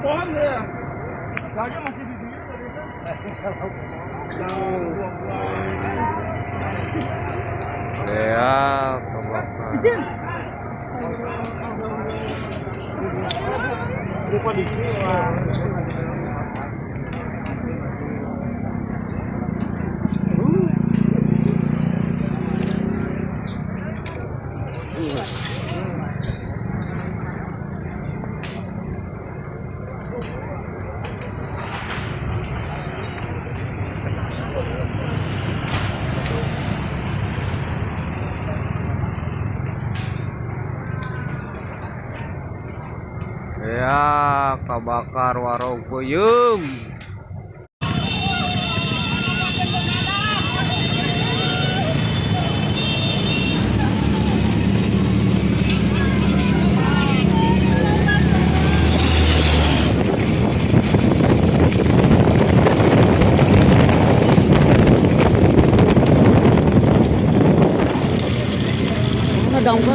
Pohon ya. Soalnya masih di sini tadi kan. Ya, kebakar. Lupa di sini. Ya, kebakar warung puyung. Nó đông có